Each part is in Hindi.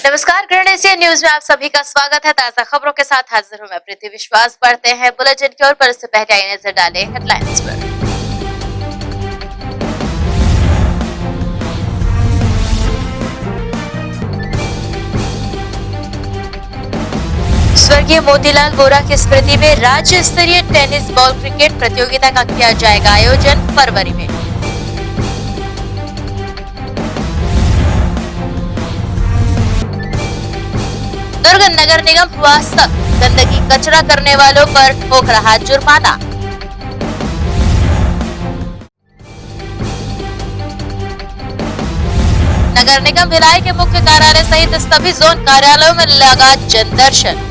नमस्कार, ग्रैंड एशिया न्यूज में आप सभी का स्वागत है। ताजा खबरों के साथ हाजिर हूं मैं प्रीति विश्वास। बढ़ते हैं बुलेटिन की ओर, पर इससे पहले आइए नजर डालें हेडलाइंस पर। स्वर्गीय मोतीलाल वोरा की स्मृति में राज्य स्तरीय टेनिस बॉल क्रिकेट प्रतियोगिता का किया जाएगा आयोजन फरवरी में। दुर्ग नगर निगम हुआ सख्त, गंदगी कचरा करने वालों पर ठोक रहा जुर्माना। नगर निगम भिलाई के मुख्य कार्यालय सहित सभी जोन कार्यालयों में लगा जनदर्शन।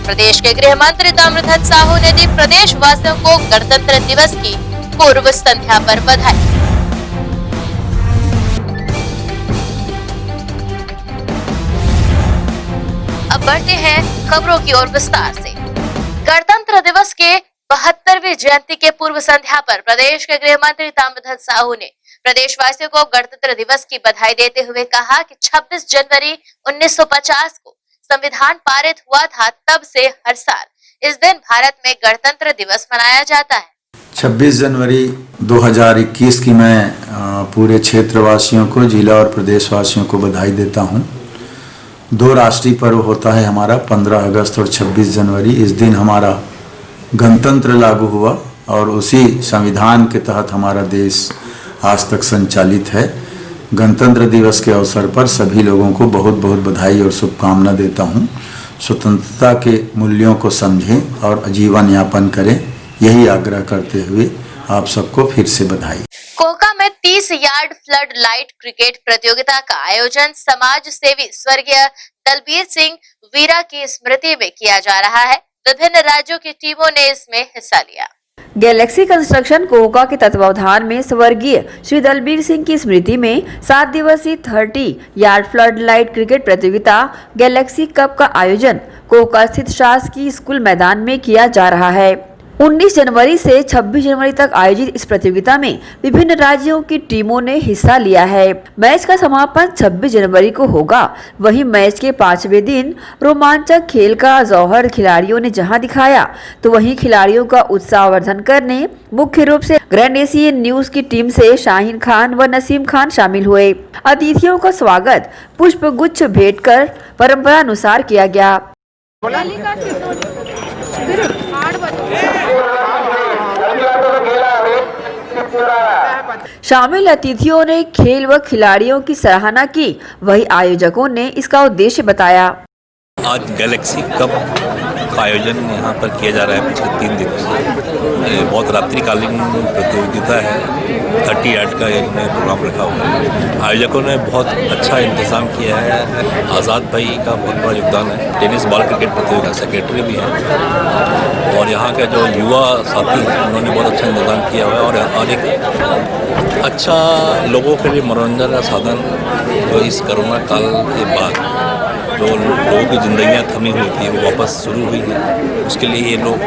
प्रदेश के गृह मंत्री ताम्रध्वज साहू ने दी प्रदेश वासियों को गणतंत्र दिवस की पूर्व संध्या पर बधाई। अब बढ़ते हैं खबरों की ओर विस्तार से। गणतंत्र दिवस के 72वीं जयंती के पूर्व संध्या पर प्रदेश के गृह मंत्री ताम्रध्वज साहू ने प्रदेशवासियों को गणतंत्र दिवस की बधाई देते हुए कहा कि 26 जनवरी 1950 को संविधान पारित हुआ था, तब से हर साल इस दिन भारत में गणतंत्र दिवस मनाया जाता है। 26 जनवरी 2021 की मैं पूरे क्षेत्रवासियों को, जिला और प्रदेशवासियों को बधाई देता हूं। दो राष्ट्रीय पर्व होता है हमारा, 15 अगस्त और 26 जनवरी। इस दिन हमारा गणतंत्र लागू हुआ और उसी संविधान के तहत हमारा देश आज तक संचालित है। गणतंत्र दिवस के अवसर पर सभी लोगों को बहुत बहुत बधाई और शुभकामना देता हूं। स्वतंत्रता के मूल्यों को समझें और जीवन यापन करें, यही आग्रह करते हुए आप सबको फिर से बधाई। कोका में 30 यार्ड फ्लड लाइट क्रिकेट प्रतियोगिता का आयोजन समाज सेवी स्वर्गीय दलबीर सिंह वीरा की स्मृति में किया जा रहा है। विभिन्न राज्यों की टीमों ने इसमें हिस्सा लिया। गैलेक्सी कंस्ट्रक्शन कोका के तत्वावधान में स्वर्गीय श्री दलबीर सिंह की स्मृति में 7 दिवसीय 30 यार्ड फ्लड लाइट क्रिकेट प्रतियोगिता गैलेक्सी कप का आयोजन कोका स्थित शासकीय स्कूल मैदान में किया जा रहा है। 19 जनवरी से 26 जनवरी तक आयोजित इस प्रतियोगिता में विभिन्न राज्यों की टीमों ने हिस्सा लिया है। मैच का समापन 26 जनवरी को होगा। वहीं मैच के 5वें दिन रोमांचक खेल का जौहर खिलाड़ियों ने जहां दिखाया, तो वहीं खिलाड़ियों का उत्साहवर्धन करने मुख्य रूप से ग्रैंड एशिया न्यूज की टीम से शाहीन खान व नसीम खान शामिल हुए। अतिथियों का स्वागत पुष्प गुच्छ भेंट कर परंपरा अनुसार किया गया। शामिल अतिथियों ने खेल व खिलाड़ियों की सराहना की, वही आयोजकों ने इसका उद्देश्य बताया। आज गैलेक्सी कप का आयोजन यहाँ पर किया जा रहा है पिछले 3 दिनों से। ये बहुत रात्रिकालीन प्रतियोगिता है। 30 यार्ड का इन्होंने प्रोग्राम रखा हुआ है। आयोजकों ने बहुत अच्छा इंतजाम किया है। आज़ाद भाई का बहुत बड़ा योगदान है। टेनिस बॉल क्रिकेट प्रतियोगिता सेक्रेटरी भी हैं और यहाँ के जो युवा साथी हैं उन्होंने बहुत अच्छा इंतजाम किया हुआ है और एक अच्छा लोगों के लिए मनोरंजन का साधन जो इस कोरोना काल के बाद जो लोगों की ज़िंदगियाँ थमी हुई थी वो वापस शुरू हुई है, उसके लिए ये लोग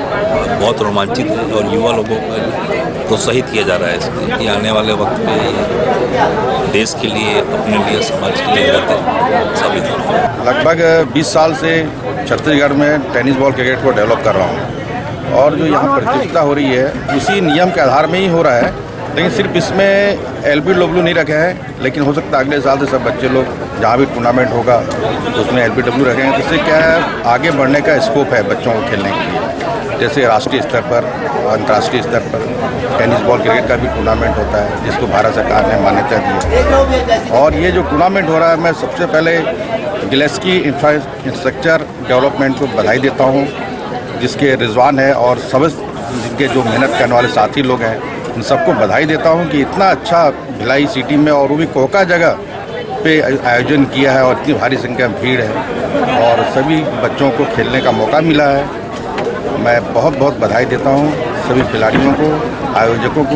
बहुत रोमांचित हैं और युवा लोगों को प्रोत्साहित किया जा रहा है इसमें कि आने वाले वक्त में देश के लिए, अपने लिए, समाज के लिए बेहतर साबित हो। लगभग 20 साल से छत्तीसगढ़ में टेनिस बॉल क्रिकेट को डेवलप कर रहा हूँ और जो यहाँ प्रतियोगिता हो रही है उसी नियम के आधार में ही हो रहा है, लेकिन सिर्फ इसमें LBW नहीं रखे हैं, लेकिन हो सकता है अगले साल से सब बच्चे लोग जहाँ भी टूर्नामेंट होगा उसमें LBW रखेंगे। इससे क्या है, आगे बढ़ने का स्कोप है बच्चों को खेलने के लिए। जैसे राष्ट्रीय स्तर पर, अंतर्राष्ट्रीय स्तर पर टेनिस बॉल क्रिकेट का भी टूर्नामेंट होता है जिसको भारत सरकार ने मान्यता दी है। और ये जो टूर्नामेंट हो रहा है, मैं सबसे पहले गैलेक्सी इंफ्रास्ट्रक्चर डेवलपमेंट को बधाई देता हूँ, जिसके रिजवान है और सब जिनके जो मेहनत करने वाले साथी लोग हैं उन सबको बधाई देता हूं कि इतना अच्छा भिलाई सिटी में और वो भी कोका जगह पे आयोजन किया है और इतनी भारी संख्या में भीड़ है और सभी बच्चों को खेलने का मौका मिला है। मैं बहुत बहुत बधाई देता हूं सभी खिलाड़ियों को, आयोजकों को,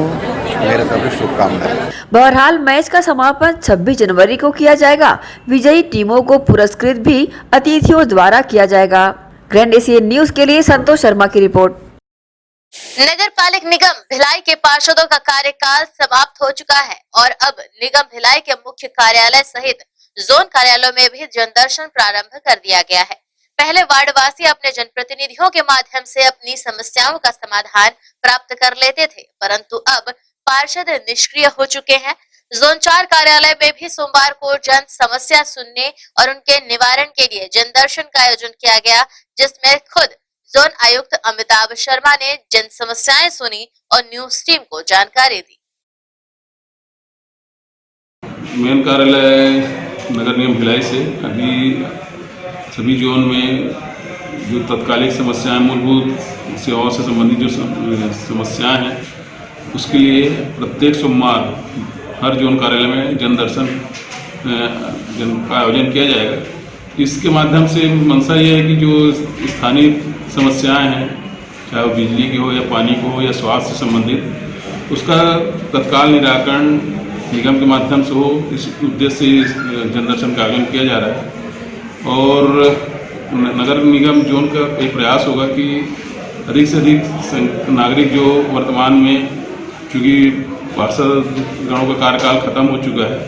मेरे तरफ से शुभकामनाएं। बहरहाल मैच का समापन 26 जनवरी को किया जाएगा। विजयी टीमों को पुरस्कृत भी अतिथियों द्वारा किया जाएगा। ग्रैंड एशिया न्यूज के लिए संतोष शर्मा की रिपोर्ट। नगर पालिक निगम भिलाई के पार्षदों का कार्यकाल समाप्त हो चुका है और अब निगम भिलाई के मुख्य कार्यालय सहित जोन कार्यालयों में भी जनदर्शन प्रारंभ कर दिया गया है। पहले वार्डवासी अपने जनप्रतिनिधियों के माध्यम से अपनी समस्याओं का समाधान प्राप्त कर लेते थे, परंतु अब पार्षद निष्क्रिय हो चुके हैं। जोन 4 कार्यालय में भी सोमवार को जन समस्या सुनने और उनके निवारण के लिए जनदर्शन का आयोजन किया गया, जिसमें खुद जोन आयुक्त अमिताभ शर्मा ने जन समस्याएं सुनी और न्यूज टीम को जानकारी दी। मेन कार्यालय नगर निगम भिलाई से अभी सभी जोन में जो तत्कालिक समस्याएं, मूलभूत सेवाओं से संबंधित जो समस्याएं हैं, उसके लिए प्रत्येक सोमवार हर जोन कार्यालय में जनदर्शन का आयोजन किया जाएगा। इसके माध्यम से मंशा ये है कि जो स्थानीय समस्याएं हैं, चाहे वो बिजली की हो या पानी को हो या स्वास्थ्य से संबंधित, उसका तत्काल निराकरण निगम के माध्यम से हो, इस उद्देश्य से जनदर्शन का आयोजन किया जा रहा है। और नगर निगम जोन का एक प्रयास होगा कि अधिक से अधिक नागरिक जो वर्तमान में, क्योंकि पार्षद गणों का कार्यकाल खत्म हो चुका है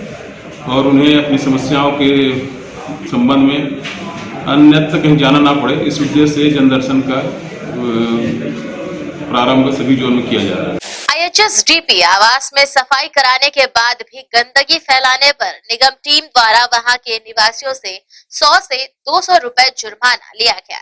और उन्हें अपनी समस्याओं के संबंध में अन्यत्र कहीं जाना ना पड़े, इस उद्देश्य से जनदर्शन का प्रारंभ सभी जोन में किया जा रहा है। IHSDP आवास में सफाई कराने के बाद भी गंदगी फैलाने पर निगम टीम द्वारा वहां के निवासियों से 100 से 200 रुपए जुर्माना लिया गया।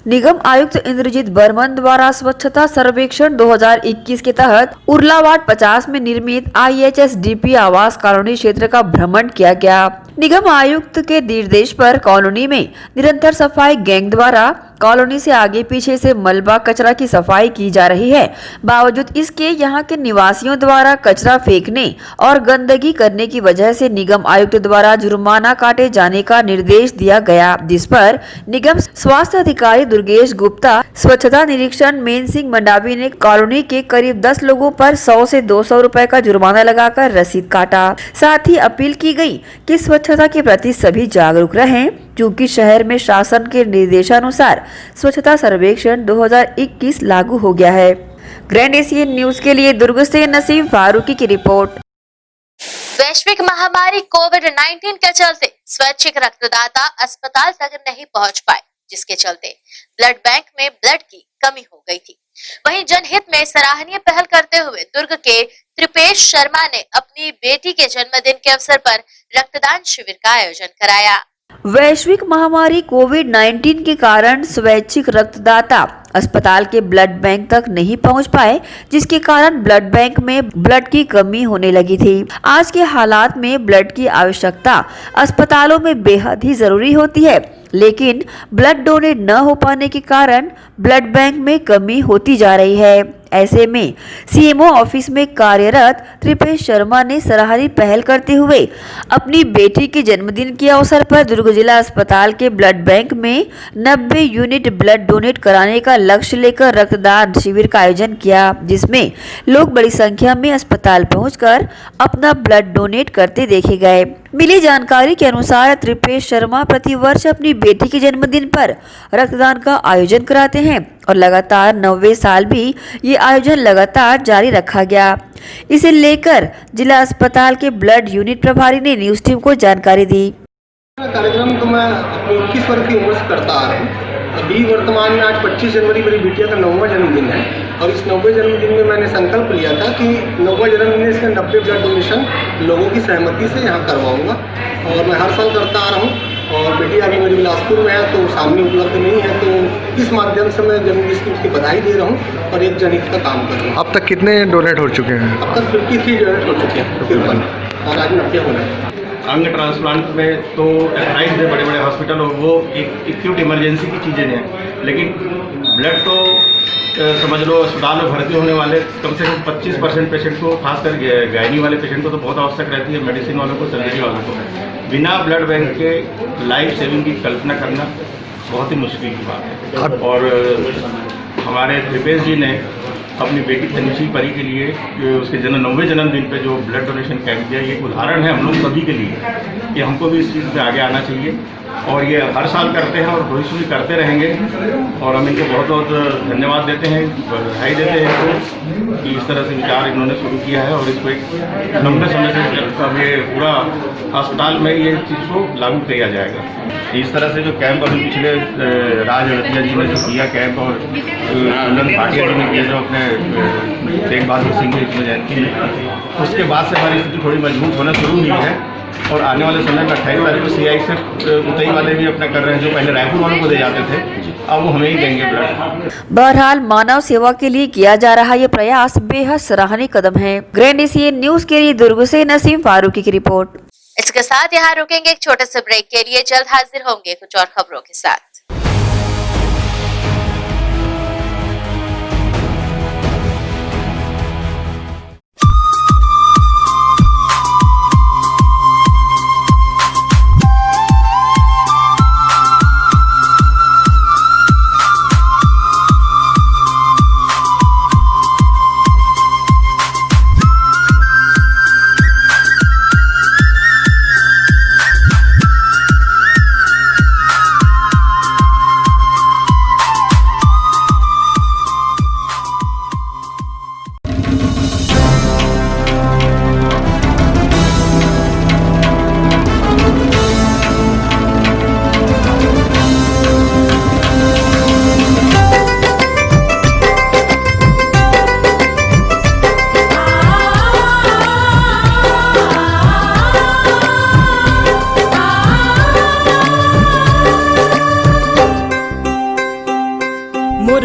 निगम आयुक्त इंद्रजीत बर्मन द्वारा स्वच्छता सर्वेक्षण 2021 के तहत उर्ला वार्ड 50 में निर्मित IHSDP आवास कॉलोनी क्षेत्र का भ्रमण किया गया। निगम आयुक्त के निर्देश पर कॉलोनी में निरंतर सफाई गैंग द्वारा कॉलोनी से आगे पीछे से मलबा कचरा की सफाई की जा रही है। बावजूद इसके यहाँ के निवासियों द्वारा कचरा फेंकने और गंदगी करने की वजह से निगम आयुक्त द्वारा जुर्माना काटे जाने का निर्देश दिया गया, जिस पर निगम स्वास्थ्य अधिकारी दुर्गेश गुप्ता, स्वच्छता निरीक्षण मेन सिंह मंडावी ने कॉलोनी के करीब 10 लोगों पर 100 से 200 रुपए का जुर्माना लगाकर रसीद काटा। साथ ही अपील की गई कि स्वच्छता के प्रति सभी जागरूक रहें, क्योंकि शहर में शासन के निर्देशानुसार स्वच्छता सर्वेक्षण 2021 लागू हो गया है। ग्रैंड एशियन न्यूज के लिए दुर्ग से नसीम फारूकी की रिपोर्ट। वैश्विक महामारी कोविड-19 के चलते स्वैच्छिक रक्तदाता अस्पताल तक नहीं पहुंच पाए, जिसके चलते ब्लड बैंक में ब्लड की कमी हो गई थी। वहीं जनहित में सराहनीय पहल करते हुए दुर्ग के त्रिपेश शर्मा ने अपनी बेटी के जन्मदिन के अवसर पर रक्तदान शिविर का आयोजन कराया। वैश्विक महामारी कोविड-19 के कारण स्वैच्छिक रक्तदाता अस्पताल के ब्लड बैंक तक नहीं पहुंच पाए, जिसके कारण ब्लड बैंक में ब्लड की कमी होने लगी थी। आज के हालात में ब्लड की आवश्यकता अस्पतालों में बेहद ही जरूरी होती है, लेकिन ब्लड डोनेट न हो पाने के कारण ब्लड बैंक में कमी होती जा रही है। ऐसे में सीएमओ ऑफिस में कार्यरत त्रिपेश शर्मा ने सराहनीय पहल करते हुए अपनी बेटी के जन्मदिन के अवसर पर दुर्ग जिला अस्पताल के ब्लड बैंक में 90 यूनिट ब्लड डोनेट कराने का लक्ष्य लेकर रक्तदान शिविर का आयोजन किया, जिसमें लोग बड़ी संख्या में अस्पताल पहुंचकर अपना ब्लड डोनेट करते देखे गए। मिली जानकारी के अनुसार त्रिपेश शर्मा प्रतिवर्ष अपनी बेटी के जन्मदिन पर रक्तदान का आयोजन कराते हैं और लगातार 90वें साल भी ये आयोजन लगातार जारी रखा गया। इसे लेकर जिला अस्पताल के ब्लड यूनिट प्रभारी ने न्यूज टीम को जानकारी दी। कार्यक्रम तो मैं 21 वर्ष की उम्र से करता आ रहा हूँ। अभी वर्तमान में आज 25 जनवरी मेरी बिटिया का 9वां जन्मदिन है और इस 9वें जन्मदिन में मैंने संकल्प लिया था कि 9वां जन्मदिन इसका 90 ब्लड डोनेशन लोगों की सहमति से यहाँ करवाऊँगा और मैं हर साल करता आ रहा हूँ। और बेटी अभी मेरी बिलासपुर में है तो सामने उपलब्ध नहीं है, तो इस माध्यम से मैं जन्मदिन की उसकी बधाई दे रहा हूँ और एक जनहित का काम कर रहा हूँ। अब तक कितने डोनेट हो चुके हैं? अब तक 53 डोनेट हो चुके हैं 53 और आज 90 हो रहे हैं। अंग ट्रांसप्लांट में तो एक्सरसाइज है, बड़े बड़े हॉस्पिटल और वो एक एक्यूट इमरजेंसी की चीज़ें हैं, लेकिन ब्लड तो समझ लो अस्पताल में भर्ती होने वाले कम से कम 25% पेशेंट को, खासकर गायनी वाले पेशेंट को तो बहुत आवश्यक रहती है, मेडिसिन वालों को, सर्जरी वालों को। बिना ब्लड बैंक के लाइफ सेविंग की कल्पना करना बहुत ही मुश्किल की बात है। और हमारे त्रिपेश जी ने अपनी बेटी तनिषी परी के लिए उसके 90वें जन्मदिन पे जो ब्लड डोनेशन कैंप दिया, ये एक उदाहरण है हम लोग सभी के लिए कि हमको भी इस चीज़ में आगे आना चाहिए और ये हर साल करते हैं और भविष्य में करते रहेंगे। और हम इनको बहुत बहुत धन्यवाद देते हैं, बधाई देते हैं इनको कि इस तरह से विचार इन्होंने शुरू किया है और इसको एक लंबे समय से अब ये पूरा अस्पताल में ये चीज़ को लागू किया जाएगा। इस तरह से जो कैंप अभी पिछले राज रतिया जी ने जो किया कैंप और कुंदन भाटिया जी ने किया जो अपने तेग बहादुर सिंह की जयंती में, उसके बाद से हमारी स्थिति थोड़ी मजबूत होना शुरू हुई है। और आने वाले समय में 28 तारीख को CI से उतई वाले भी अपना कर रहे हैं, जो पहले रायपुर वालों को दे जाते थे अब वो हमें ही देंगे ब्लड। बहरहाल मानव सेवा के लिए किया जा रहा ये प्रयास बेहद सराहनीय कदम है। ग्रैंड एशियन न्यूज के लिए दुर्ग से नसीम फारूकी की रिपोर्ट। इसके साथ यहाँ रुकेंगे एक छोटे से ब्रेक के लिए, जल्द हाजिर होंगे कुछ और खबरों के साथ।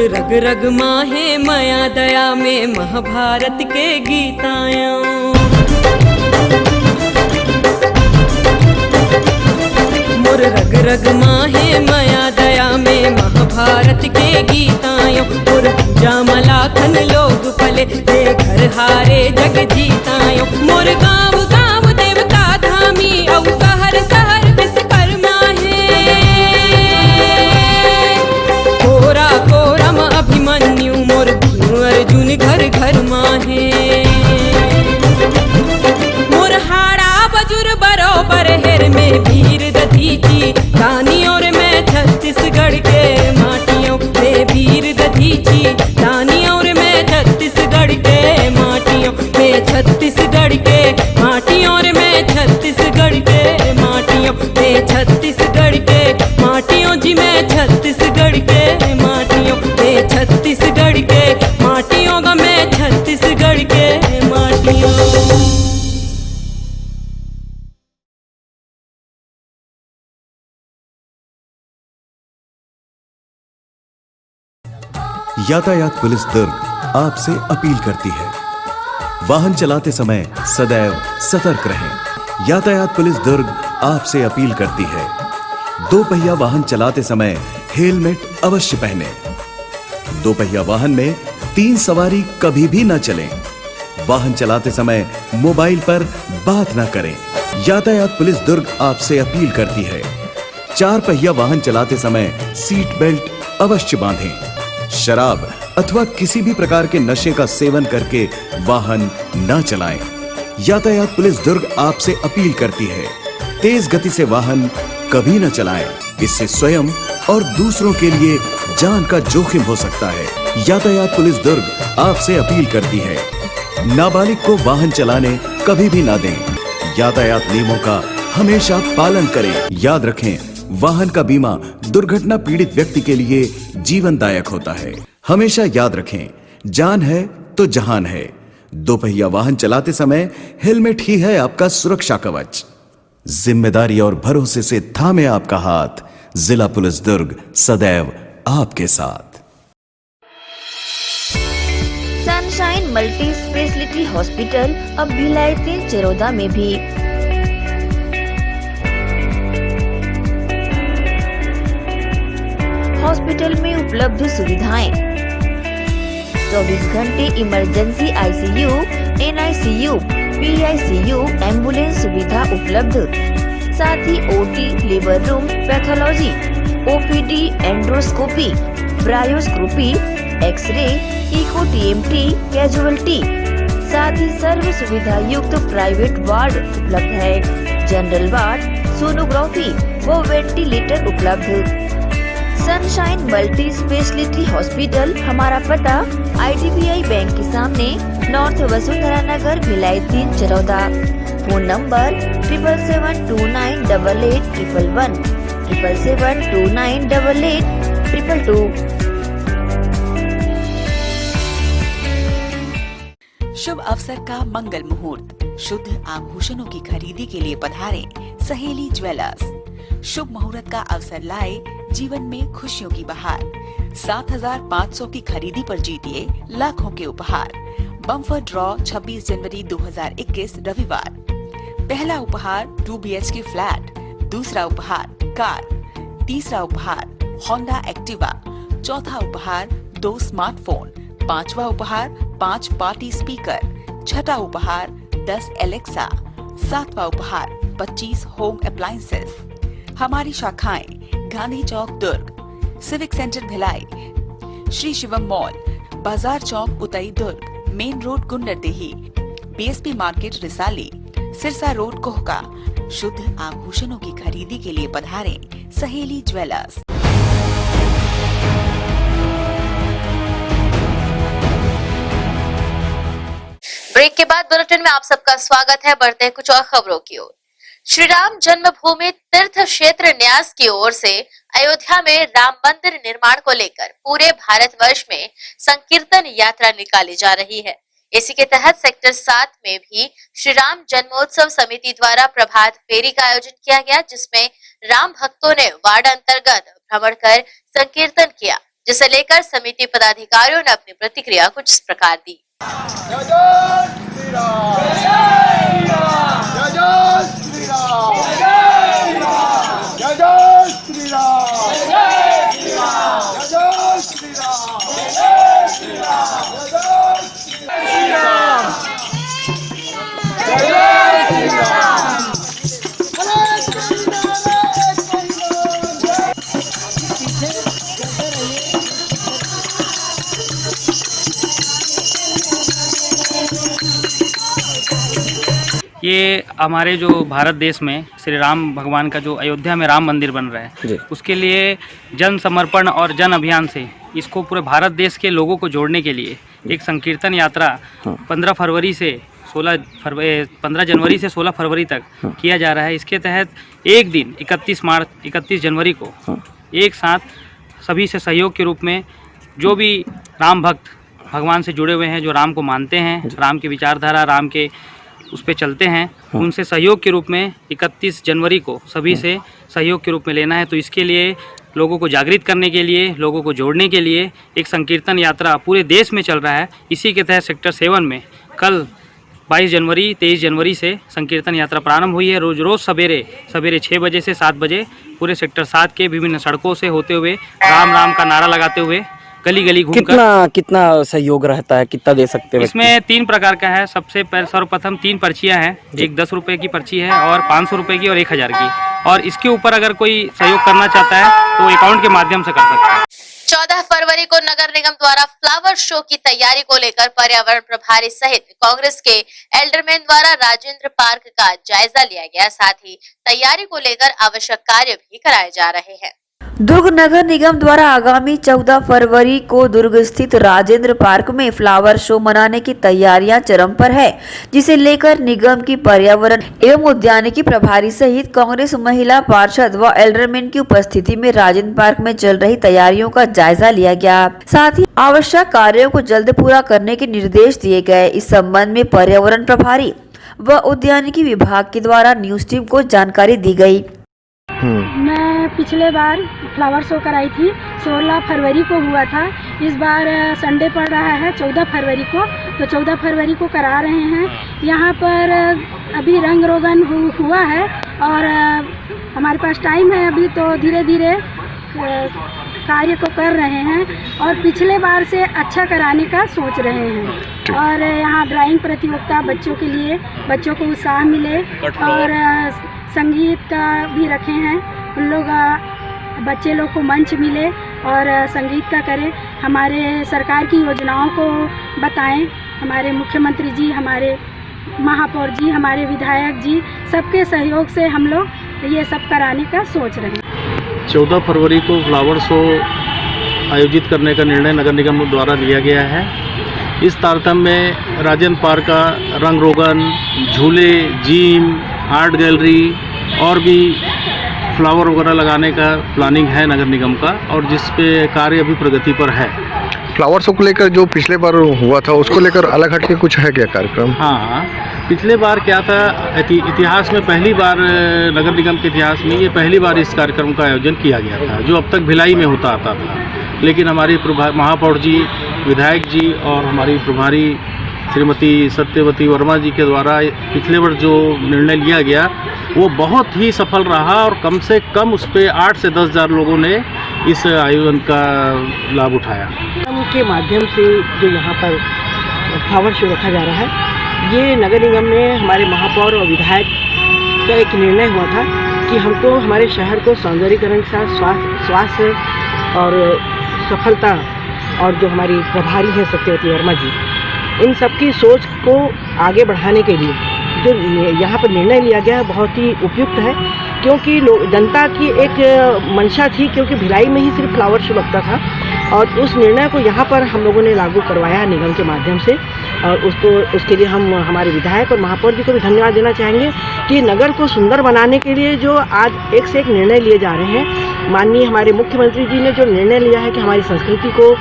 रग रग माहे माया दया में महाभारत के गीतायां, मोर रग रग माहे माया दया में महाभारत के गीतायों, मोर पूजा मलाखन लोग पले दे घर हारे जग जीतायों, मोर गाँव गाँव देवता धामी औ शहर शहर विश्वकर्मा है, कोरा कोरम अभिमन्यु मोर भीम अर्जुन घर घर माहे, मोर हाड़ा बजुर बरोबर हेर में वीर दधीची दानी और मैं छत्तीसगढ़ के माटियों में वीर दधीची दानी और मैं छत्तीसगढ़ के माटियों में छत्तीसगढ़ के माटियों और मैं छत्तीसगढ़ के माटियों में छत्तीसगढ़ के माटियों जी मैं छत्तीसगढ़ के माटियों में छत्तीसगढ़ के माटियों का मैं छत्तीसगढ़ के माटियों। यातायात पुलिस दुर्ग आपसे अपील करती है, वाहन चलाते समय सदैव सतर्क रहें। यातायात पुलिस दुर्ग आपसे अपील करती है, दो पहिया वाहन चलाते समय हेलमेट अवश्य पहनें। दो पहिया वाहन में 3 सवारी कभी भी न चलें। वाहन चलाते समय मोबाइल पर बात न करें। यातायात पुलिस दुर्ग आपसे अपील करती है, 4 पहिया वाहन चलाते समय सीट बेल्ट अवश्य बांधें। शराब अथवा किसी भी प्रकार के नशे का सेवन करके वाहन न चलाएं। यातायात पुलिस दुर्ग आपसे अपील करती है, तेज गति से वाहन कभी न चलाएं, इससे स्वयं और दूसरों के लिए जान का जोखिम हो सकता है। यातायात पुलिस दुर्ग आपसे अपील करती है, नाबालिग को वाहन चलाने कभी भी ना दें। यातायात नियमों का हमेशा पालन करें। याद रखें, वाहन का बीमा दुर्घटना पीड़ित व्यक्ति के लिए जीवनदायक होता है। हमेशा याद रखें, जान है तो जहान है। दो पहिया वाहन चलाते समय हेलमेट ही है आपका सुरक्षा कवच। जिम्मेदारी और भरोसे से थामे आपका हाथ, जिला पुलिस दुर्ग सदैव आपके साथ। सनशाइन मल्टी स्पेशलिटी हॉस्पिटल अब भिलाई के चरोदा में भी। हॉस्पिटल में उपलब्ध सुविधाएं 24 घंटे emergency ICU, NICU, PICU, ambulance सुविधा उपलब्ध, साथ ही OT, labour room, pathology, OPD, endoscopy, ब्रायोस्कोपी, एक्सरे, इको TMT, कैजुअलिटी, साथ ही सर्व सुविधा युक्त प्राइवेट वार्ड उपलब्ध है। जनरल वार्ड, सोनोग्राफी व वेंटिलेटर उपलब्ध। सनशाइन मल्टी स्पेशलिटी हॉस्पिटल, हमारा पता IDBI बैंक के सामने, North Vasundhara Nagar, Bhilai 3 Charoda. Phone number 7772988811, 7772988822। शुभ अवसर का मंगल मुहूर्त, शुद्ध आभूषणों की खरीदी के लिए पधारे सहेली ज्वेलर्स। शुभ मुहूर्त का अवसर लाए जीवन में खुशियों की बहार। 7500 की खरीदी पर जीतिए लाखों के उपहार। बम्पर ड्रॉ 26 जनवरी 2021 रविवार। पहला उपहार 2 BHK फ्लैट, दूसरा उपहार कार, तीसरा उपहार होंडा एक्टिवा, चौथा उपहार 2 स्मार्टफोन, पांचवा उपहार 5 पार्टी स्पीकर, छठा उपहार 10 एलेक्सा, सातवां उपहार 25 होम अप्लायंसेस। हमारी शाखाएं Gandhi Chowk Durg, civic centre Bhilai, Shri Shivam mall, Bazar Chowk Utai Durg, main road Gunderdehi, BSP market Risali, Sirsa road Kohka. शुद्ध आभूषणों की खरीदी के लिए पधारें सहेली ज्वेलर्स। ब्रेक के बाद बुलेटिन में आप सबका स्वागत है। बढ़ते हैं कुछ और खबरों की ओर। श्री राम जन्मभूमि तीर्थ क्षेत्र न्यास की ओर से अयोध्या में राम मंदिर निर्माण को लेकर पूरे भारतवर्ष में संकीर्तन यात्रा निकाली जा रही है। इसी के तहत सेक्टर 7 में भी श्री राम जन्मोत्सव समिति द्वारा प्रभात फेरी का आयोजन किया गया, जिसमें राम भक्तों ने वार्ड अंतर्गत भ्रमण कर संकीर्तन किया, जिसे लेकर समिति पदाधिकारियों ने अपनी प्रतिक्रिया कुछ इस प्रकार दी। ये हमारे जो भारत देश में श्री राम भगवान का जो अयोध्या में राम मंदिर बन रहा है, उसके लिए जन समर्पण और जन अभियान से इसको पूरे भारत देश के लोगों को जोड़ने के लिए एक संकीर्तन यात्रा 15 जनवरी से 16 फरवरी तक किया जा रहा है। इसके तहत एक दिन 31 जनवरी को एक साथ सभी से सहयोग के रूप में जो भी राम भक्त भगवान से जुड़े हुए हैं, जो राम को मानते हैं, राम की विचारधारा, राम के उस पे चलते हैं, उनसे सहयोग के रूप में 31 जनवरी को सभी से सहयोग के रूप में लेना है। तो इसके लिए लोगों को जागृत करने के लिए, लोगों को जोड़ने के लिए एक संकीर्तन यात्रा पूरे देश में चल रहा है। इसी के तहत सेक्टर 7 में कल 22 जनवरी 23 जनवरी से संकीर्तन यात्रा प्रारंभ हुई है। रोज सवेरे 6 बजे से 7 बजे पूरे सेक्टर 7 के विभिन्न सड़कों से होते हुए राम राम का नारा लगाते हुए गली गली घूमकर। कितना सहयोग रहता है, कितना दे सकते हैं? इसमें 3 प्रकार का है। सर्वप्रथम 3 पर्चियां हैं, एक 10 रुपए की पर्ची है और 500 रुपए की और 1000 की। और इसके ऊपर अगर कोई सहयोग करना चाहता है तो अकाउंट के माध्यम से कर सकता है। 14 फरवरी को नगर निगम द्वारा फ्लावर शो की तैयारी को लेकर पर्यावरण प्रभारी सहित कांग्रेस के एल्डरमैन द्वारा राजेंद्र पार्क का जायजा लिया गया। साथ ही तैयारी को लेकर आवश्यक कार्य भी कराए जा रहे हैं। दुर्ग नगर निगम द्वारा आगामी 14 फरवरी को दुर्ग स्थित राजेंद्र पार्क में फ्लावर शो मनाने की तैयारियां चरम पर है, जिसे लेकर निगम की पर्यावरण एवं उद्यानिकी प्रभारी सहित कांग्रेस महिला पार्षद व एल्डरमैन की उपस्थिति में राजेंद्र पार्क में चल रही तैयारियों का जायजा लिया गया। साथ ही आवश्यक कार्यों को जल्द पूरा करने के निर्देश दिए गए। इस संबंध में पर्यावरण प्रभारी व उद्यानिकी विभाग के द्वारा न्यूज टीम को जानकारी दी गयी। मैं पिछले बार फ्लावर शो कराई थी, 16 फरवरी को हुआ था। इस बार संडे पड़ रहा है 14 फरवरी को, तो 14 फरवरी को करा रहे हैं। यहाँ पर अभी रंग रोगन हुआ है और हमारे पास टाइम है अभी, तो धीरे धीरे कार्य को कर रहे हैं और पिछले बार से अच्छा कराने का सोच रहे हैं। और यहाँ ड्राइंग प्रतियोगिता बच्चों के लिए, बच्चों को उत्साह मिले, और संगीत का भी रखे हैं, उन लोग बच्चे लोग को मंच मिले और संगीत का करें। हमारे सरकार की योजनाओं को बताएं, हमारे मुख्यमंत्री जी, हमारे महापौर जी, हमारे विधायक जी, सबके सहयोग से हम लोग ये सब कराने का सोच रहे हैं। 14 फरवरी को फ्लावर शो आयोजित करने का निर्णय नगर निगम द्वारा लिया गया है। इस तारतम्य में राजन पार्क का रंग रोगन, झूले, जिम, आर्ट गैलरी और भी फ्लावर वगैरह लगाने का प्लानिंग है नगर निगम का, और जिस पे कार्य अभी प्रगति पर है। फ्लावर शो को लेकर जो पिछले बार हुआ था उसको लेकर अलग हट के कुछ है क्या कार्यक्रम? हाँ, पिछले बार क्या था, इतिहास में पहली बार, नगर निगम के इतिहास में ये पहली बार इस कार्यक्रम का आयोजन किया गया था, जो अब तक भिलाई में होता आता था। लेकिन हमारी महापौर जी, विधायक जी और हमारी प्रभारी श्रीमती सत्यवती वर्मा जी के द्वारा पिछले वर्ष जो निर्णय लिया गया वो बहुत ही सफल रहा, और कम से कम उस पर 8 से 10 हज़ार लोगों ने इस आयोजन का लाभ उठाया। के माध्यम से जो यहाँ पर फ्लावर शो रखा जा रहा है, ये नगर निगम में हमारे महापौर और विधायक का एक निर्णय हुआ था कि हमको हमारे शहर को सौंदर्यीकरण के साथ स्वास्थ्य और सफलता, और जो हमारी प्रभारी है सत्यवती वर्मा जी, इन सब की सोच को आगे बढ़ाने के लिए जो यहाँ पर निर्णय लिया गया है बहुत ही उपयुक्त है, क्योंकि जनता की एक मंशा थी, क्योंकि भिलाई में ही सिर्फ फ्लावर शो लगता था, और उस निर्णय को यहाँ पर हम लोगों ने लागू करवाया है निगम के माध्यम से। और उसके लिए हम हमारे विधायक और महापौर जी को भी धन्यवाद देना चाहेंगे कि नगर को सुंदर बनाने के लिए जो आज एक से एक निर्णय लिए जा रहे हैं। माननीय हमारे मुख्यमंत्री जी ने जो निर्णय लिया है कि हमारी संस्कृति को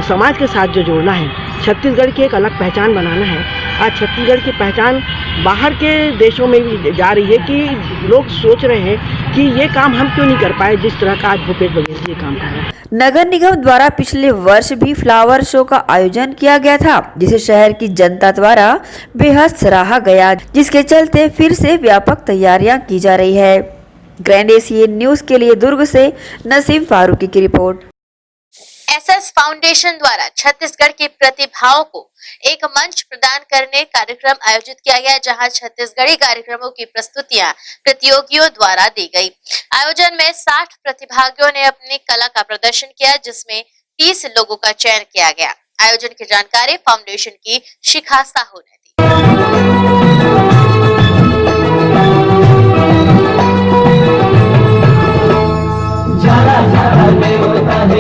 समाज के साथ जो जोड़ना है, छत्तीसगढ़ की एक अलग पहचान बनाना है। आज छत्तीसगढ़ की पहचान बाहर के देशों में भी जा रही है कि लोग सोच रहे हैं कि ये काम हम क्यों नहीं कर पाए, जिस तरह का आज भूपेश बघेल जी ये काम कर रहे हैं। नगर निगम द्वारा पिछले वर्ष भी फ्लावर शो का आयोजन किया गया था, जिसे शहर की जनता द्वारा बेहद सराहा गया, जिसके चलते फिर से व्यापक तैयारियां की जा रही है। ग्रैंड एशियन न्यूज के लिए दुर्ग से नसीम फारूकी की रिपोर्ट। एसएस फाउंडेशन द्वारा छत्तीसगढ़ की प्रतिभाओं को एक मंच प्रदान करने कार्यक्रम आयोजित किया गया, जहां छत्तीसगढ़ी कार्यक्रमों की प्रस्तुतियां प्रतियोगियों द्वारा दी गई। आयोजन में 60 प्रतिभागियों ने अपनी कला का प्रदर्शन किया, जिसमें 30 लोगों का चयन किया गया। आयोजन की जानकारी फाउंडेशन की शिखा साहू ने दी।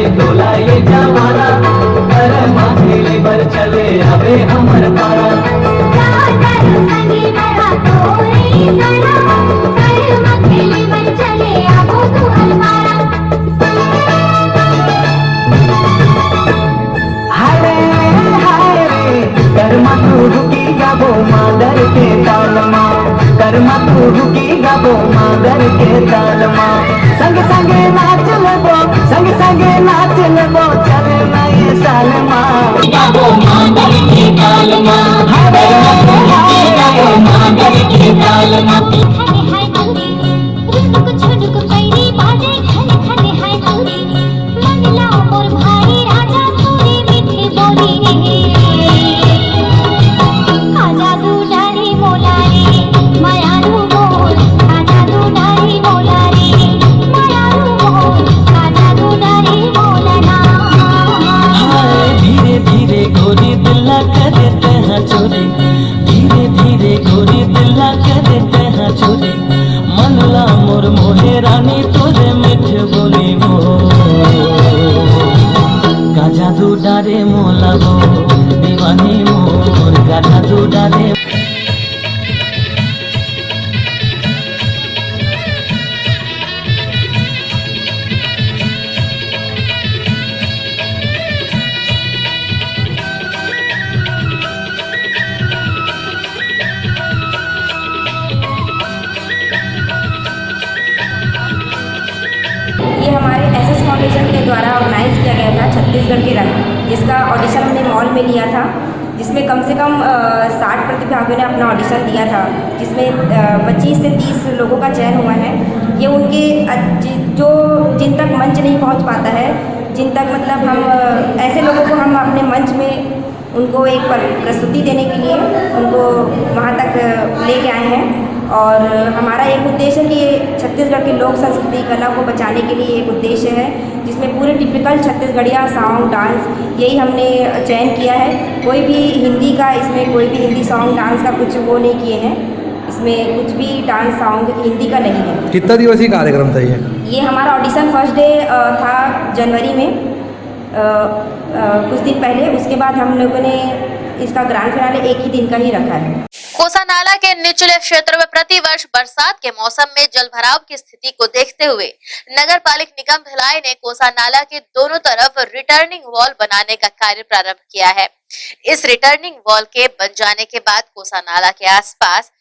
डोला ये जमाना पर चले अबे हमर पारा कर्मा तू रुकी गाबो मादर के तालमा, कर्मा तू रुकी गाबो मादर के तालमा, संग संगे नाच लेबो, संग संगे नाच लेबो, चले ना ये सालमा, गाबो मादर के तालमा, गाबो मादर के तालमा। हाय दूरी रुक छुड़क पैरी बाजे खले खले, हाय दूरी मन लाओ मोर भाई राजा थोड़ी मीठी बोली रे, चोरी धीरे धीरे गोरी दिला कर देते हैं चोरी, मनला मोर मोहे रानी तोरे मीठे बोली हो, का जादू डारे मोला हो दीवानी मोर, का जादू डारे। ये हमारे एसएस फाउंडेशन के द्वारा ऑर्गेनाइज किया गया था छत्तीसगढ़ के रंग, जिसका ऑडिशन हमने मॉल में लिया था, जिसमें कम से कम 60 प्रतिभागियों ने अपना ऑडिशन दिया था, जिसमें 25 से 30 लोगों का चयन हुआ है। ये उनके जो जिन तक मंच नहीं पहुंच पाता है, जिन तक मतलब हम ऐसे लोगों को हम अपने मंच में उनको एक प्रस्तुति देने के लिए उनको वहाँ तक लेके आए हैं। और हमारा एक उद्देश्य है कि छत्तीसगढ़ की लोक संस्कृति कला को बचाने के लिए एक उद्देश्य है, जिसमें पूरे टिपिकल छत्तीसगढ़िया सॉन्ग डांस यही हमने चयन किया है। कोई भी हिंदी का इसमें कोई भी हिंदी सॉन्ग डांस का कुछ वो नहीं किए हैं। इसमें कुछ भी डांस सॉन्ग हिंदी का नहीं है। कितना दिवसीय कार्यक्रम था ये हमारा ऑडिशन फर्स्ट डे था जनवरी में कुछ दिन पहले। उसके बाद हम लोगों ने इसका ग्रैंड फिनाले एक ही दिन का ही रखा है। कोसा नाला के निचले क्षेत्रों में प्रतिवर्ष बरसात के मौसम में जलभराव की स्थिति को देखते हुए नगर पालिक निगम भिलाई ने कोसा नाला के दोनों तरफ रिटर्निंग वॉल बनाने का कार्य प्रारंभ किया है। इस रिटर्निंग वॉल के बन जाने के बाद कोसा नाला के आसपास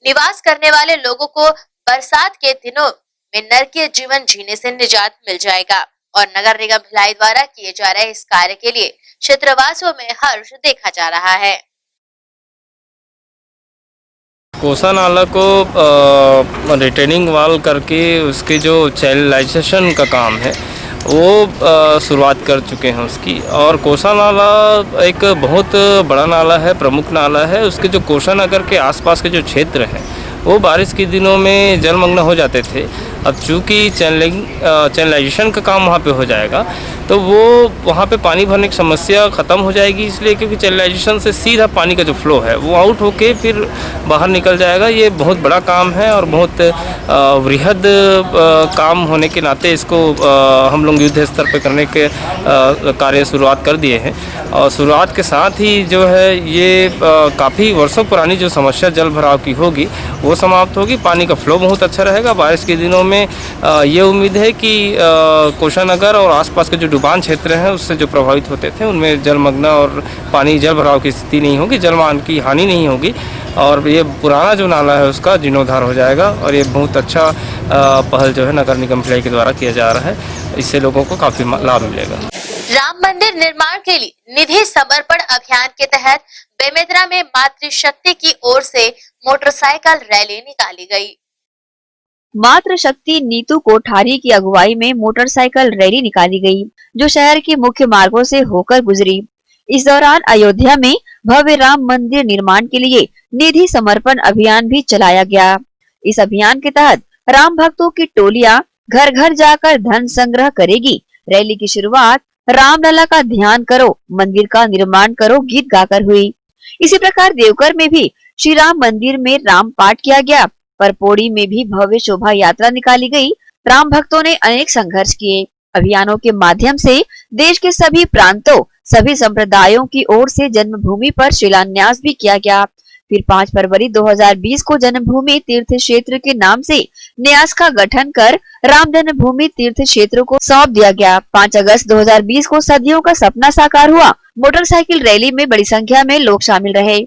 निवास करने वाले लोगों को बरसात के दिनों में नरकीय जीवन जीने से निजात मिल जाएगा और नगर निगम भिलाई द्वारा किए जा रहे इस कार्य के लिए क्षेत्रवासियों में हर्ष देखा जा रहा है। कोसा नाला को रिटेनिंग वॉल करके उसके जो चैनलाइजेशन का काम है वो शुरुआत कर चुके हैं उसकी। और कोसा नाला एक बहुत बड़ा नाला है, प्रमुख नाला है। उसके जो कोसा नगर के आसपास के जो क्षेत्र हैं वो बारिश के दिनों में जलमग्न हो जाते थे। अब चूँकि चैनलाइजेशन का काम वहाँ पे हो जाएगा तो वो वहाँ पे पानी भरने की समस्या ख़त्म हो जाएगी, इसलिए क्योंकि चैनलाइजेशन से सीधा पानी का जो फ्लो है वो आउट होके फिर बाहर निकल जाएगा। ये बहुत बड़ा काम है और बहुत वृहद काम होने के नाते इसको हम लोग युद्ध स्तर पर करने के कार्य शुरुआत कर दिए हैं। और शुरुआत के साथ ही जो है ये काफ़ी वर्षों पुरानी जो समस्या जल भराव की होगी वो समाप्त होगी। पानी का फ्लो बहुत अच्छा रहेगा। बारिश के दिनों में ये उम्मीद है कि कोसा नगर और आसपास के जो डुबान क्षेत्र हैं उससे जो प्रभावित होते थे उनमें जलमग्न और पानी जल भराव की स्थिति नहीं होगी, जलमान की हानि नहीं होगी और ये पुराना जो नाला है उसका जीर्णोद्धार हो जाएगा। और ये बहुत अच्छा पहल जो है नगर निगम भिलाई के द्वारा किया जा रहा है। इससे लोगों को काफ़ी लाभ मिलेगा। राम मंदिर निर्माण के लिए निधि समर्पण अभियान के तहत बेमेतरा में मातृशक्ति की ओर से मोटरसाइकिल रैली निकाली गई। मातृशक्ति नीतू कोठारी की अगुवाई में मोटरसाइकिल रैली निकाली गई जो शहर के मुख्य मार्गों से होकर गुजरी। इस दौरान अयोध्या में भव्य राम मंदिर निर्माण के लिए निधि समर्पण अभियान भी चलाया गया। इस अभियान के तहत राम भक्तों की टोलियां घर घर जाकर धन संग्रह करेगी। रैली की शुरुआत रामलला का ध्यान करो मंदिर का निर्माण करो गीत गाकर हुई। इसी प्रकार देवघर में भी श्री राम मंदिर में राम पाठ किया गया। परपोड़ी में भी भव्य शोभा यात्रा निकाली गई। राम भक्तों ने अनेक संघर्ष किए। अभियानों के माध्यम से देश के सभी प्रांतों सभी संप्रदायों की ओर से जन्मभूमि पर शिलान्यास भी किया गया। फिर 5 फरवरी 2020 को जन्मभूमि तीर्थ क्षेत्र के नाम से न्यास का गठन कर राम जन्मभूमि तीर्थ क्षेत्र को सौंप दिया गया। 5 अगस्त 2020 को सदियों का सपना साकार हुआ। मोटरसाइकिल रैली में बड़ी संख्या में लोग शामिल रहे।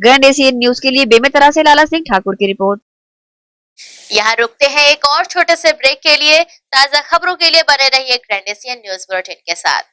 ग्रैंड एशियन न्यूज के लिए बेमेतरा से लाला सिंह ठाकुर की रिपोर्ट। यहाँ रुकते हैं एक और छोटे से ब्रेक के लिए। ताजा खबरों के लिए बने रहिए ग्रैंड एशियन न्यूज बुलेटिन के साथ।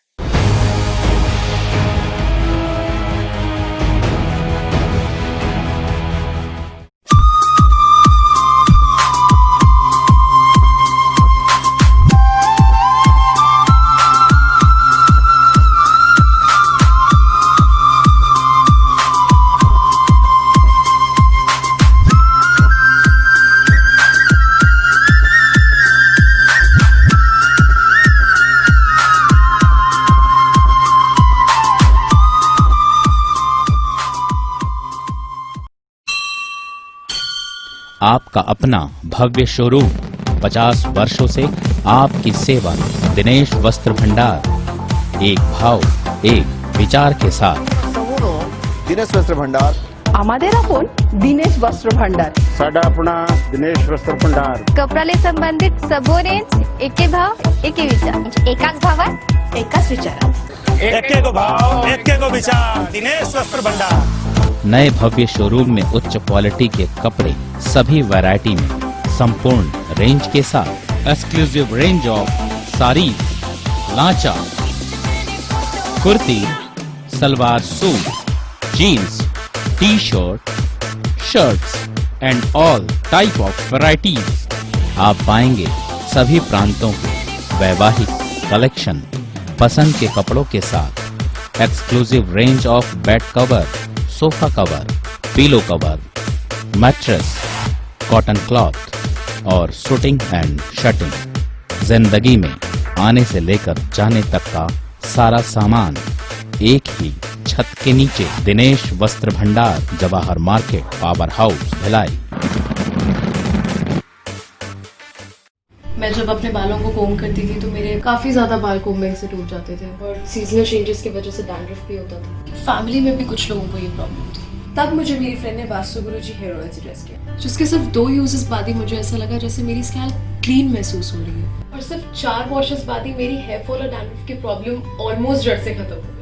आपका अपना भव्य शोरूम 50 वर्षों से आपकी सेवा में दिनेश वस्त्र भंडार, एक भाव एक विचार के साथ। दिनेश वस्त्र भंडार আমাদের আপন दिनेश वस्त्र भंडार, साडा अपना दिनेश वस्त्र भंडार। कपडाले संबंधित सबो रेंज एके भाव एके विचार, एकाच भावात एकाच विचारात, एके को भाव एके को विचार, दिनेश वस्त्र भंडार। नए भव्य शोरूम में उच्च क्वालिटी के कपड़े सभी वैरायटी में संपूर्ण रेंज के साथ। Exclusive range of sari, lancha, kurti, salwar suit, jeans, T shirt, shirts and all type of varieties. आप पाएंगे सभी प्रांतों के वैवाहिक कलेक्शन पसंद के कपड़ों के साथ। Exclusive range of bed cover, sofa cover, pillow cover, mattress, cotton cloth और शूटिंग एंड शर्टिंग। जिंदगी में आने से लेकर जाने तक का सारा सामान एक ही छत के नीचे। दिनेश वस्त्र भंडार, Jawahar market, power house, Bhilai. मैं जब अपने बालों को कोम करती थी तो मेरे काफी ज्यादा बाल कोम्बिंग से टूट जाते थे और सीजनल चेंजेस की वजह से डैंड्रफ भी होता था। फैमिली में भी कुछ लोगों को ये प्रॉब्लम थी। तब मुझे मेरी फ्रेंड ने वास्तु गुरुजी हेयर ऑयल सजेस्ट किया, जिसके सिर्फ 2 यूजेस बाद ही मुझे ऐसा लगा जैसे मेरी स्कैल्प क्लीन महसूस हो रही है और सिर्फ 4 वॉशेस बाद ही मेरी हेयर फॉल और डैंड्रफ की प्रॉब्लम ऑलमोस्ट जड़ से खत्म हो गई।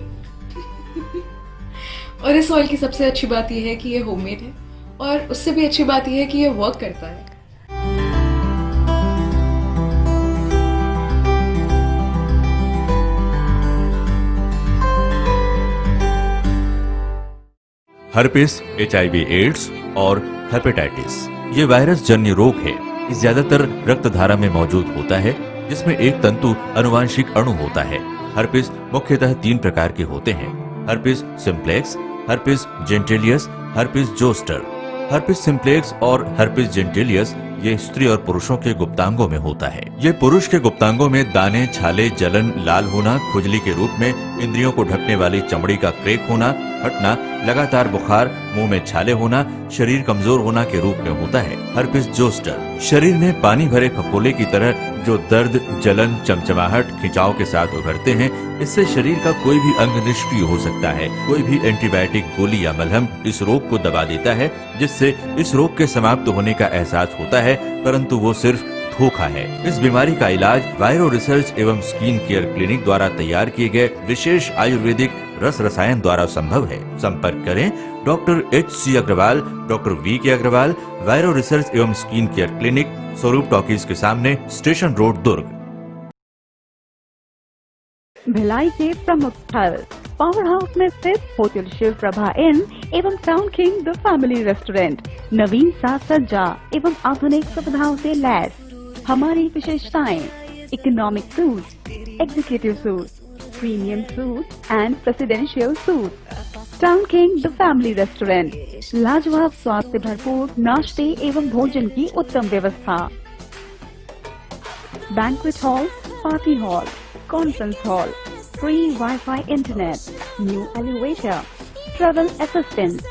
और इस ऑयल की सबसे अच्छी बात यह है कि ये होममेड है और उससे भी अच्छी बात यह है कि ये वर्क करता है। हर्पिस, HIV एड्स और हेपेटाइटिस ये वायरस जन्य रोग है। ये ज्यादातर रक्त धारा में मौजूद होता है, जिसमें एक तंतु अनुवांशिक अणु होता है। हर्पिस मुख्यतः 3 प्रकार के होते हैं: herpes simplex, herpes genitalis, herpes zoster. Herpes simplex और हर्पिस जेंटिलियस ये स्त्री और पुरुषों के गुप्तांगों में होता है। ये पुरुष के गुप्तांगों में दाने, छाले, जलन, लाल होना, खुजली के रूप में, इंद्रियों को ढकने वाली चमड़ी का क्रेक होना, हटना, लगातार बुखार, मुंह में छाले होना, शरीर कमजोर होना के रूप में होता है। हर्पिस जोस्टर शरीर में पानी भरे फफोले की तरह जो दर्द, जलन, चमचमाहट, खिंचाव के साथ उभरते हैं। इससे शरीर का कोई भी अंग निष्क्रिय हो सकता है। कोई भी एंटीबायोटिक, गोली या मलहम इस रोग को दबा देता है, जिससे इस रोग के समाप्त होने का एहसास होता है, परंतु वो सिर्फ धोखा है। इस बीमारी का इलाज वायरो रिसर्च एवं स्किन केयर क्लिनिक द्वारा तैयार किए गए विशेष आयुर्वेदिक रस रसायन द्वारा संभव है। संपर्क करें doctor HC Agarwal, doctor VK Agarwal, viro research एवं skin care clinic, Swaroop talkies के सामने, स्टेशन रोड, दुर्ग। भिलाई के प्रमुख स्थल पावर हाउस में स्थित होटल शिव प्रभा इन एवं Town king the family restaurant नवीन साज सज्जा एवं आधुनिक सुविधाओं से लैस। हमारी विशेषताएं: economic suite, executive suite, premium suite and presidential suite. Town king the family restaurant, लाजवाब स्वाद से भरपूर नाश्ते एवं भोजन की उत्तम व्यवस्था। Banquet hall, party hall, conference hall, free Wi-Fi internet, new elevator, travel assistance,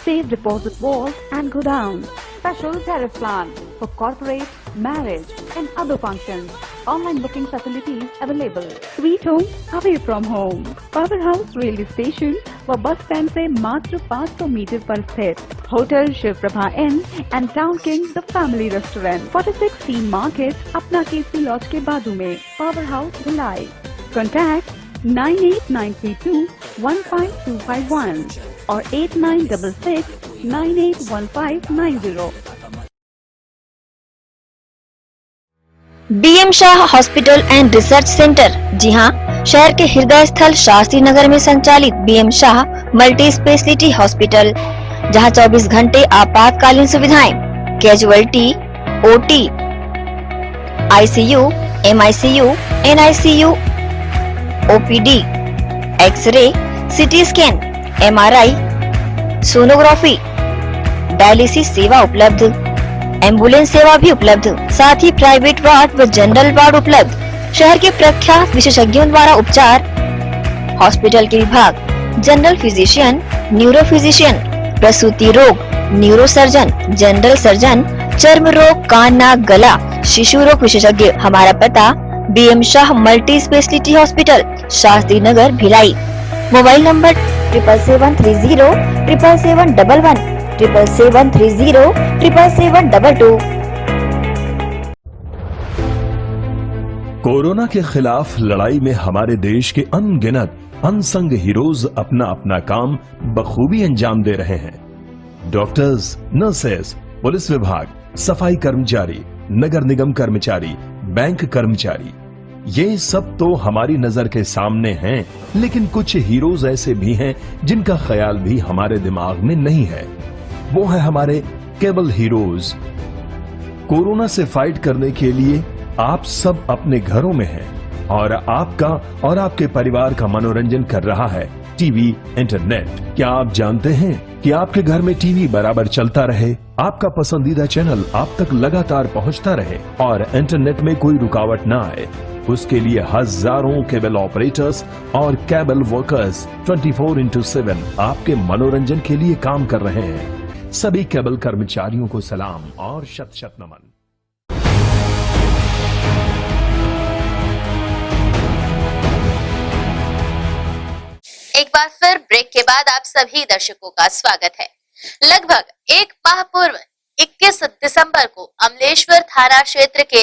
safe deposit vault and godown, special tariff plan for corporate, marriage and other functions. Online booking facilities available. Sweet home away from home. Power House railway station व बस स्टैंड से मात्र 500 मीटर पर स्थित hotel Shiv Prabha inn and town king the family restaurant, 46 C market, अपना केसी लॉज के बाजू में। Power house Bhilai. कॉन्टैक्ट 98932 15251 और 8966 981590। BM Shah hospital and research centre. जी हाँ, शहर के हृदय स्थल शास्त्री नगर में संचालित BM Shah multi speciality hospital, जहाँ 24 घंटे आपातकालीन सुविधाएं, casualty, OT, ICU, MICU, NICU, OPD, x ray, CT scan, MRI, sonography, dialysis सेवा उपलब्ध, एम्बुलेंस सेवा भी उपलब्ध, साथ ही प्राइवेट वार्ड व जनरल वार्ड उपलब्ध। शहर के प्रख्यात विशेषज्ञों द्वारा उपचार। हॉस्पिटल के विभाग: जनरल फिजिशियन, न्यूरो फिजिशियन, प्रसूति रोग, न्यूरो सर्जन, जनरल सर्जन, चर्म रोग, कान, नाक, गला, शिशु रोग विशेषज्ञ। हमारा पता BM Shah multi speciality hospital, Shastri Nagar, Bhilai. Mobile number 7730 77711 77730 77722। Corona के खिलाफ लड़ाई में हमारे देश के अनगिनत अनसंग हीरोज अपना अपना काम बखूबी अंजाम दे रहे हैं। डॉक्टर्स, नर्सेस, पुलिस विभाग, सफाई कर्मचारी, नगर निगम कर्मचारी, बैंक कर्मचारी, ये सब तो हमारी नजर के सामने हैं, लेकिन कुछ हीरोज ऐसे भी हैं जिनका ख्याल भी हमारे दिमाग में नहीं है। वो है हमारे केबल हीरोज। कोरोना से फाइट करने के लिए आप सब अपने घरों में हैं और आपका और आपके परिवार का मनोरंजन कर रहा है टीवी, इंटरनेट। क्या आप जानते हैं कि आपके घर में टीवी बराबर चलता रहे, आपका पसंदीदा चैनल आप तक लगातार पहुंचता रहे और इंटरनेट में कोई रुकावट ना आए, उसके लिए हजारों केबल ऑपरेटर्स और केबल वर्कर्स 24/7 आपके मनोरंजन के लिए काम कर रहे हैं। सभी केबल कर्मचारियों को सलाम और शत शत नमन। एक बार फिर ब्रेक के बाद आप सभी दर्शकों का स्वागत है। लगभग एक माह पूर्व 21 दिसंबर को अमलेश्वर थाना क्षेत्र के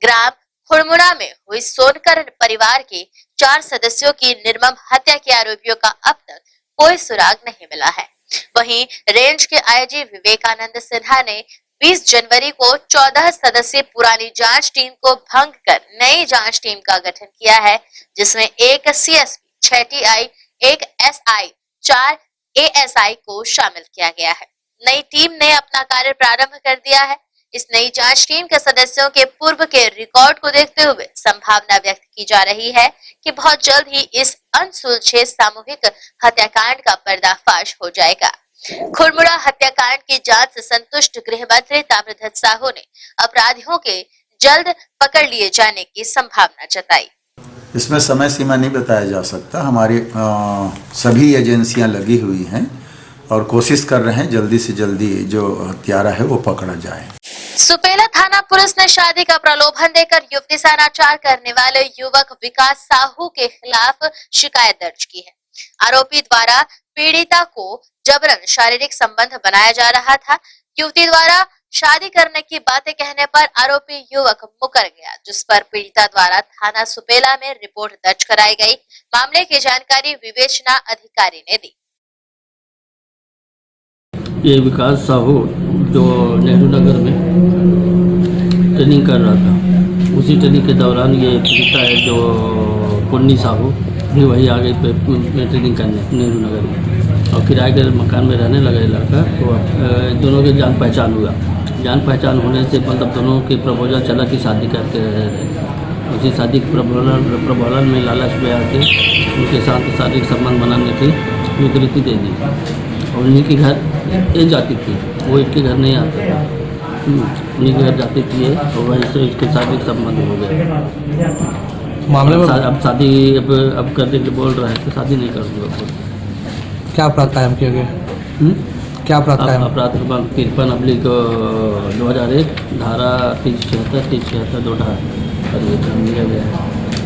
ग्राम खुड़मुड़ा में हुई सोनकर परिवार के 4 सदस्यों की निर्मम हत्या के आरोपियों का अब तक कोई सुराग नहीं मिला है। वहीं रेंज के आईजी विवेकानंद सिन्हा ने 20 जनवरी को 14 सदस्यीय पुरानी जांच टीम को भंग कर नई जांच टीम का गठन किया है, जिसमें एक CSP, 6 TI, एक SI, 4 ASI को शामिल किया गया है। नई टीम ने अपना कार्य प्रारंभ कर दिया है। इस नई जांच टीम के सदस्यों के पूर्व के रिकॉर्ड को देखते हुए संभावना व्यक्त की जा रही है कि बहुत जल्द ही इस अनसुलझे सामूहिक हत्याकांड का पर्दाफाश हो जाएगा। खुड़मुड़ा हत्याकांड की जांच से संतुष्ट गृह मंत्री ताम्रध्वज साहू ने अपराधियों के जल्द पकड़ लिए जाने की संभावना जताई। इसमें समय सीमा नहीं बताया जा सकता। हमारी सभी एजेंसियां लगी हुई हैं और कोशिश कर रहे हैं जल्दी से जल्दी जो हत्यारा है वो पकड़ा जाए। सुपेला थाना पुलिस ने शादी का प्रलोभन देकर युवती से अनाचार करने वाले युवक विकास साहू के खिलाफ शिकायत दर्ज की है। आरोपी द्वारा पीड़िता को जबरन शारीरिक संबंध बनाया जा रहा था। युवती द्वारा शादी करने की बातें कहने पर आरोपी युवक मुकर गया, जिस पर पीड़िता द्वारा थाना सुपेला में रिपोर्ट दर्ज कराई गई। मामले की जानकारी विवेचना अधिकारी ने दी। ये विकास साहू जो नेहरू नगर में ट्रेनिंग कर रहा था, उसी ट्रेनिंग के दौरान ये पीड़िता है जो पुन्नी साहू भी वही आ गई ट्रेनिंग करने नेहरू नगर में और किराए के मकान में रहने लगा लड़का। तो दोनों के जान पहचान हुआ। जान पहचान होने से मतलब दोनों के प्रपोजल चला कि शादी करके रहे। उसी शादी प्रबोधन में लालच में आके उनके साथ शारीरिक संबंध बनाने की स्वीकृति दे दी और उन्हीं के घर एक जाती थी, वो एक के घर नहीं आता था, उन्हीं के घर जाती थी और वहीं से इसके शारीरिक संबंध हो गए। मामले में अब शादी अब करने के बोल रहा है तो शादी नहीं कर दूँगा। क्या अपराध कायम किया गया? क्या अपराध कायम? अपराध 2001 धारा 376 2 लिया गया है।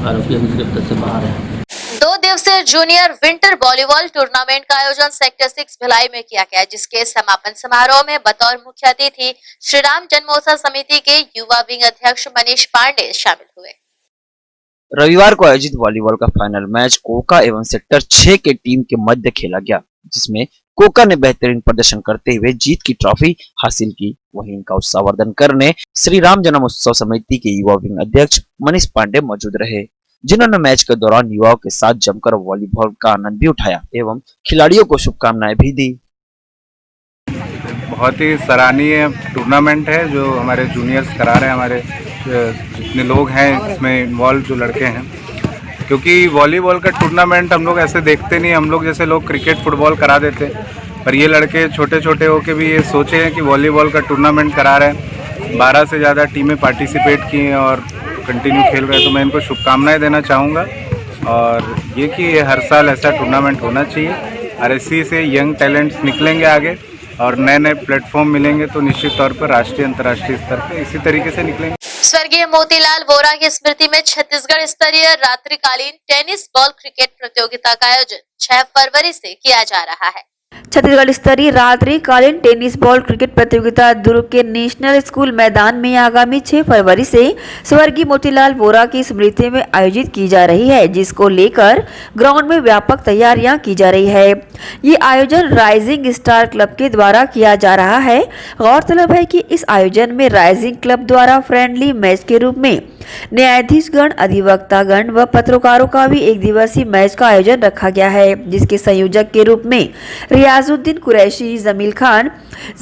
आरोपी अभी गिरफ्तार से बाहर है। 2 दिवसीय जूनियर विंटर वॉलीबॉल टूर्नामेंट का आयोजन सेक्टर 6 भिलाई में किया गया, जिसके समापन समारोह में बतौर मुख्य अतिथि श्री राम जन्मोत्सव समिति के युवा विंग अध्यक्ष मनीष पांडे शामिल हुए। रविवार को आयोजित वॉलीबॉल का फाइनल मैच कोका एवं सेक्टर 6 के टीम के मध्य खेला गया, जिसमें कोका ने बेहतरीन प्रदर्शन करते हुए जीत की ट्रॉफी हासिल की। वहीं इनका उत्साहवर्धन करने श्री राम जन्मोत्सव समिति के युवा विंग अध्यक्ष मनीष पांडे मौजूद रहे, जिन्होंने मैच के दौरान युवाओं के साथ जमकर वॉलीबॉल का आनंद भी उठाया एवं खिलाड़ियों को शुभकामनाएं भी दी। बहुत ही सराहनीय टूर्नामेंट है जो हमारे जूनियर्स करा रहे हैं। हमारे जितने लोग हैं इसमें इन्वॉल्व जो लड़के हैं, क्योंकि वॉलीबॉल का टूर्नामेंट हम लोग ऐसे देखते नहीं। हम लोग जैसे लोग क्रिकेट फुटबॉल करा देते, पर ये लड़के छोटे छोटे होके भी ये सोचे हैं कि वॉलीबॉल का टूर्नामेंट करा रहे हैं। 12 से ज़्यादा टीमें पार्टिसिपेट की हैं और कंटिन्यू खेल रहे हैं, तो मैं इनको शुभकामनाएं देना चाहूँगा और ये कि हर साल ऐसा टूर्नामेंट होना चाहिए। RSC से यंग टैलेंट्स निकलेंगे आगे और नए नए प्लेटफॉर्म मिलेंगे तो निश्चित तौर पर राष्ट्रीय अंतर्राष्ट्रीय स्तर पर इसी तरीके से निकलेंगे। स्वर्गीय मोतीलाल वोरा की स्मृति में छत्तीसगढ़ स्तरीय रात्रिकालीन टेनिस बॉल क्रिकेट प्रतियोगिता का आयोजन 6 फरवरी से किया जा रहा है। छत्तीसगढ़ स्तरीय रात्रिकालीन टेनिस बॉल क्रिकेट प्रतियोगिता दुर्ग के नेशनल स्कूल मैदान में आगामी 6 फरवरी से स्वर्गीय मोतीलाल वोरा की स्मृति में आयोजित की जा रही है, जिसको लेकर ग्राउंड में व्यापक तैयारियां की जा रही है। ये आयोजन राइजिंग स्टार क्लब के द्वारा किया जा रहा है। गौरतलब है कि इस आयोजन में राइजिंग क्लब द्वारा फ्रेंडली मैच के रूप में न्यायाधीशगण, अधिवक्तागण व पत्रकारों का भी एक दिवसीय मैच का आयोजन रखा गया है, जिसके संयोजक के रूप में रियाजुद्दीन कुरैशी, जमील खान,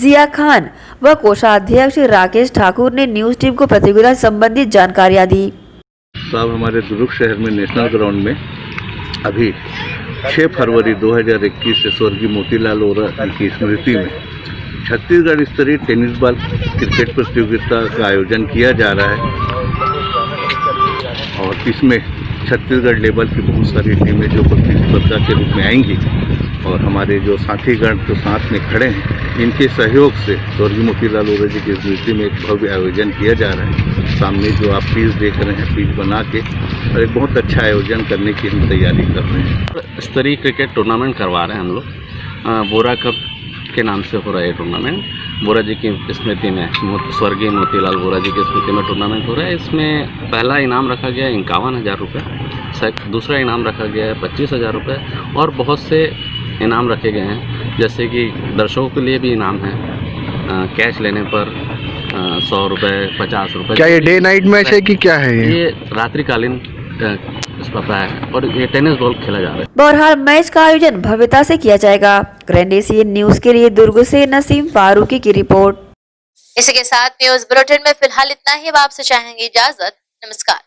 जिया खान व कोषाध्यक्ष राकेश ठाकुर ने न्यूज टीम को प्रतियोगिता से संबंधित जानकारियां दी। साहब, हमारे दुर्ग शहर में नेशनल ग्राउंड में अभी 6 फरवरी 2021 से स्वर्गीय मोतीलाल वोरा की स्मृति में छत्तीसगढ़ स्तरीय टेनिस बॉल क्रिकेट प्रतियोगिता का आयोजन किया जा रहा है और इसमें छत्तीसगढ़ लेवल की बहुत सारी टीमें जो प्रतिस्पर्धा के रूप में आएंगी और हमारे जो साथीगण जो साथ में खड़े हैं, इनके सहयोग से स्वर्गीय मोतीलाल वोरा जी की स्मृति में एक भव्य आयोजन किया जा रहा है। सामने जो आप पीच देख रहे हैं, पीच बना के और एक बहुत अच्छा आयोजन करने की हम तैयारी कर रहे हैं। स्तरीय क्रिकेट टूर्नामेंट करवा रहे हैं हम लोग। वोरा कप के नाम से हो रहा है टूर्नामेंट। वोरा जी की स्मृति में, स्वर्गीय मोतीलाल वोरा जी की स्मृति में टूर्नामेंट हो रहा है। इसमें पहला इनाम रखा गया है 51,000 रुपये, दूसरा इनाम रखा गया है 25,000 रुपये और बहुत से इनाम रखे गए हैं, जैसे कि दर्शकों के लिए भी इनाम है। कैश लेने पर 100 रुपये, 50 रुपये। क्या ये डे नाइट मैच है कि क्या है? ये रात्रिकालीन है और ये टेनिस बॉल खेला जा रहा है। बहरहाल मैच का आयोजन भव्यता से किया जाएगा। ग्रैंड एशियन न्यूज के लिए दुर्ग से नसीम फारूकी की रिपोर्ट। इसी के साथ न्यूज बुलेटिन में फिलहाल इतना ही। अब आपसे चाहेंगे इजाजत। नमस्कार।